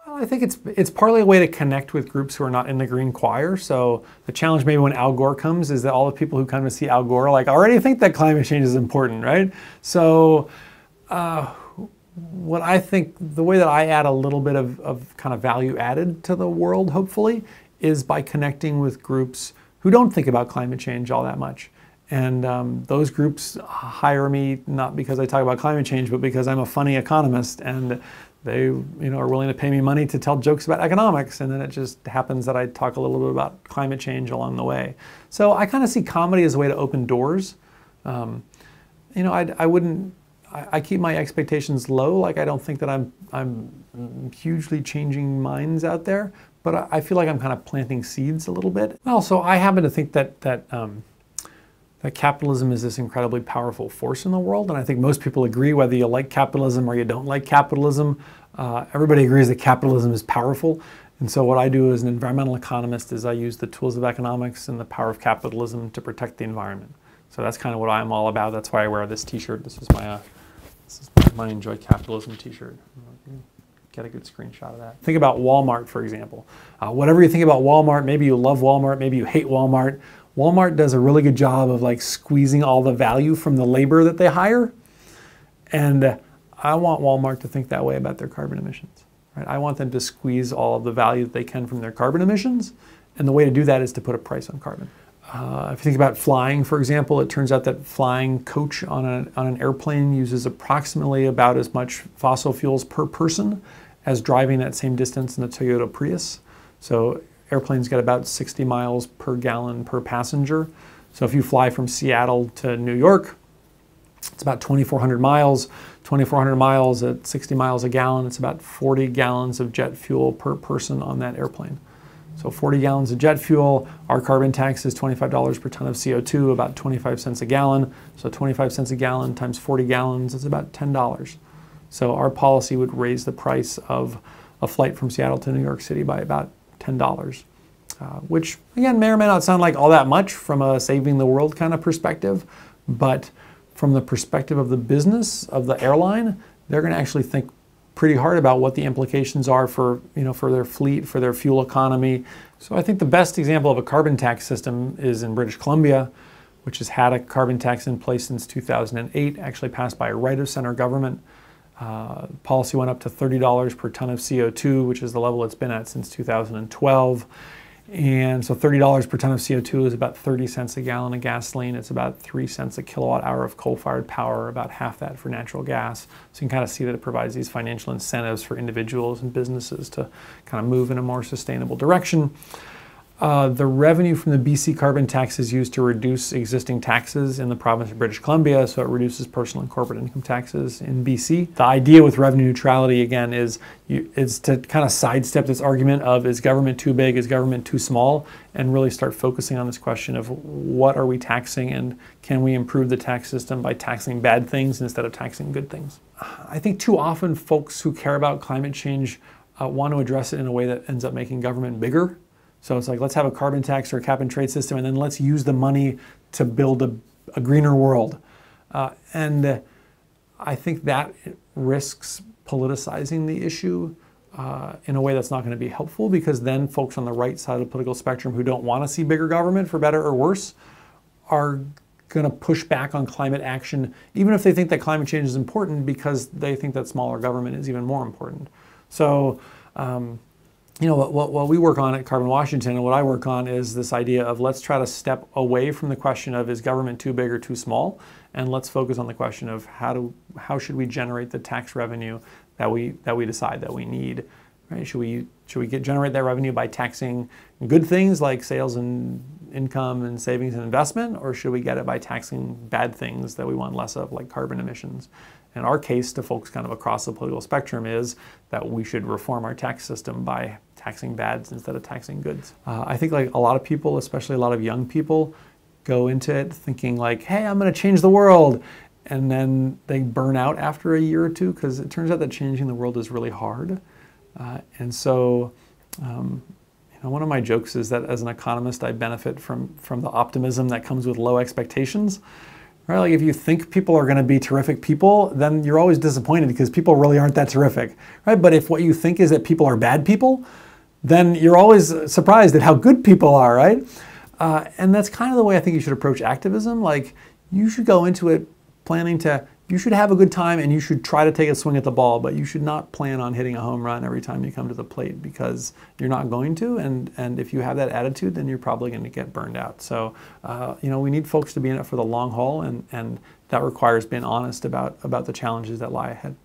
Well, I think it's partly a way to connect with groups who are not in the green choir. So the challenge maybe when Al Gore comes is that all the people who come to see Al Gore like already think that climate change is important, right? So what I think, the way that I add a little bit of kind of value added to the world, hopefully, is by connecting with groups who don't think about climate change all that much. And those groups hire me not because I talk about climate change, but because I'm a funny economist, and they are willing to pay me money to tell jokes about economics. And then it just happens that I talk a little bit about climate change along the way. So I kind of see comedy as a way to open doors. I keep my expectations low. Like, I don't think that I'm hugely changing minds out there, but I feel like I'm kind of planting seeds a little bit. Also, I happen to think that capitalism is this incredibly powerful force in the world, and I think most people agree, whether you like capitalism or you don't like capitalism. Everybody agrees that capitalism is powerful. And so what I do as an environmental economist is I use the tools of economics and the power of capitalism to protect the environment. So that's kind of what I'm all about. That's why I wear this t-shirt. This is my Enjoy Capitalism t-shirt. Get a good screenshot of that. Think about Walmart, for example. Whatever you think about Walmart, maybe you love Walmart, maybe you hate Walmart. Walmart does a really good job of like squeezing all the value from the labor that they hire. And I want Walmart to think that way about their carbon emissions. Right? I want them to squeeze all of the value that they can from their carbon emissions. And the way to do that is to put a price on carbon. If you think about flying, for example, it turns out that flying coach on an airplane uses approximately about as much fossil fuels per person as driving that same distance in a Toyota Prius. So airplanes get about 60 miles per gallon per passenger. So if you fly from Seattle to New York, it's about 2,400 miles. 2,400 miles at 60 miles a gallon, it's about 40 gallons of jet fuel per person on that airplane. So 40 gallons of jet fuel, our carbon tax is $25 per ton of CO2, about 25 cents a gallon. So 25 cents a gallon times 40 gallons is about $10. So our policy would raise the price of a flight from Seattle to New York City by about $10, which again may or may not sound like all that much from a saving the world kind of perspective, but from the perspective of the business, of the airline, they're going to actually think pretty hard about what the implications are for their fleet, for their fuel economy. So I think the best example of a carbon tax system is in British Columbia, which has had a carbon tax in place since 2008, actually passed by a right-of-center government. Policy went up to $30 per ton of CO2, which is the level it's been at since 2012. And so $30 per ton of CO2 is about 30 cents a gallon of gasoline. It's about 3 cents a kilowatt hour of coal-fired power, about half that for natural gas. So you can kind of see that it provides these financial incentives for individuals and businesses to kind of move in a more sustainable direction. The revenue from the BC carbon tax is used to reduce existing taxes in the province of British Columbia, so it reduces personal and corporate income taxes in BC. The idea with revenue neutrality, again, is to kind of sidestep this argument of is government too big, is government too small, and really start focusing on this question of what are we taxing and can we improve the tax system by taxing bad things instead of taxing good things. I think too often folks who care about climate change want to address it in a way that ends up making government bigger. So it's like, let's have a carbon tax or a cap and trade system, and then let's use the money to build a greener world. And I think that risks politicizing the issue in a way that's not going to be helpful, because then folks on the right side of the political spectrum who don't want to see bigger government, for better or worse, are going to push back on climate action, even if they think that climate change is important, because they think that smaller government is even more important. So, what we work on at Carbon Washington, and what I work on, is this idea of let's try to step away from the question of is government too big or too small, and let's focus on the question of how should we generate the tax revenue that we decide that we need. Right? Should we generate that revenue by taxing good things like sales and income and savings and investment, or should we get it by taxing bad things that we want less of, like carbon emissions? And our case to folks kind of across the political spectrum is that we should reform our tax system by taxing bads instead of taxing goods. I think like a lot of people, especially a lot of young people, go into it thinking like, hey, I'm going to change the world. And then they burn out after a year or two, because it turns out that changing the world is really hard. And so, one of my jokes is that as an economist, I benefit from the optimism that comes with low expectations. right? Like if you think people are going to be terrific people, then you're always disappointed because people really aren't that terrific, right? But if what you think is that people are bad people, then you're always surprised at how good people are, right? And that's kind of the way I think you should approach activism. Like you should go into it planning to, you should have a good time and you should try to take a swing at the ball, but you should not plan on hitting a home run every time you come to the plate because you're not going to. And if you have that attitude, then you're probably going to get burned out. So, we need folks to be in it for the long haul, and that requires being honest about the challenges that lie ahead.